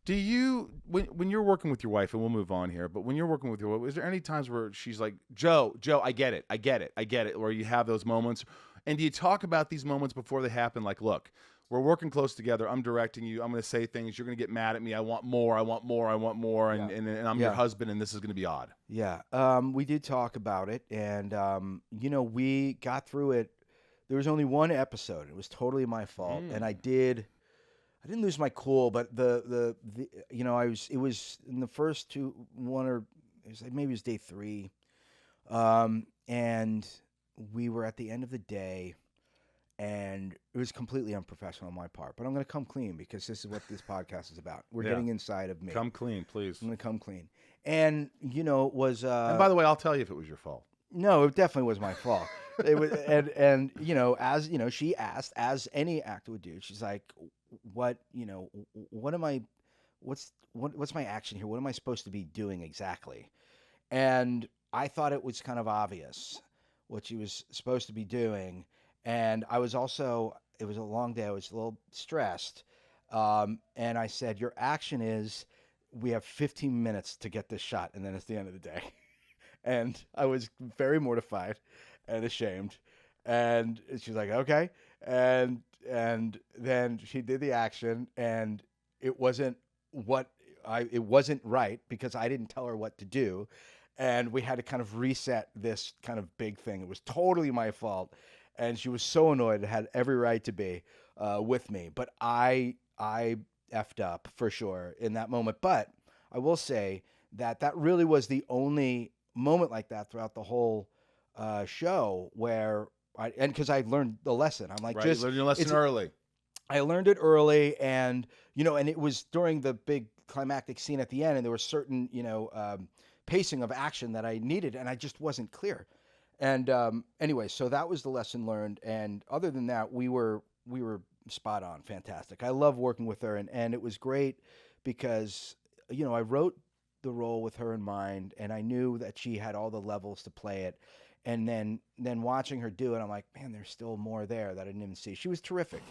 Do you, when you're working with your wife, and we'll move on here, but when you're working with your wife, is there any times where she's like, Joe, I get it, where you have those moments? And do you talk about these moments before they happen? Like, look, we're working close together. I'm directing you. I'm going to say things. You're going to get mad at me. I want more. Yeah. And I'm your Yeah. husband, and this is going to be odd. Yeah. We did talk about it, and we got through it. There was only one episode. It was totally my fault, and I didn't lose my cool, but it was in the first two, one or it was like maybe it was day three, and we were at the end of the day, and it was completely unprofessional on my part. But I'm going to come clean because this is what this podcast is about. We're Yeah. getting inside of me. Come clean, please. I'm going to come clean, and it was. And by the way, I'll tell you if it was your fault. No, it definitely was my fault. It was, and as she asked, as any actor would do, she's like, what am I, what's my action here? What am I supposed to be doing exactly? And I thought it was kind of obvious what she was supposed to be doing, and I was also, it was a long day. I was a little stressed, and I said, your action is, we have 15 minutes to get this shot, and then it's the end of the day. And I was very mortified and ashamed. And she's like, okay. And then she did the action, and it wasn't it wasn't right because I didn't tell her what to do. And we had to kind of reset this kind of big thing. It was totally my fault. And she was so annoyed, had every right to be with me. But I effed up for sure in that moment. But I will say that really was the only moment like that throughout the whole show where because I learned the lesson. I'm like, Right, you learned your lesson early. I learned it early, and and it was during the big climactic scene at the end, and there was certain pacing of action that I needed, and I just wasn't clear. And anyway, so that was the lesson learned. And other than that, we were spot on, fantastic. I love working with her, and it was great because I wrote the role with her in mind, and I knew that she had all the levels to play it. And then watching her do it, I'm like, man, there's still more there that I didn't even see. She was terrific.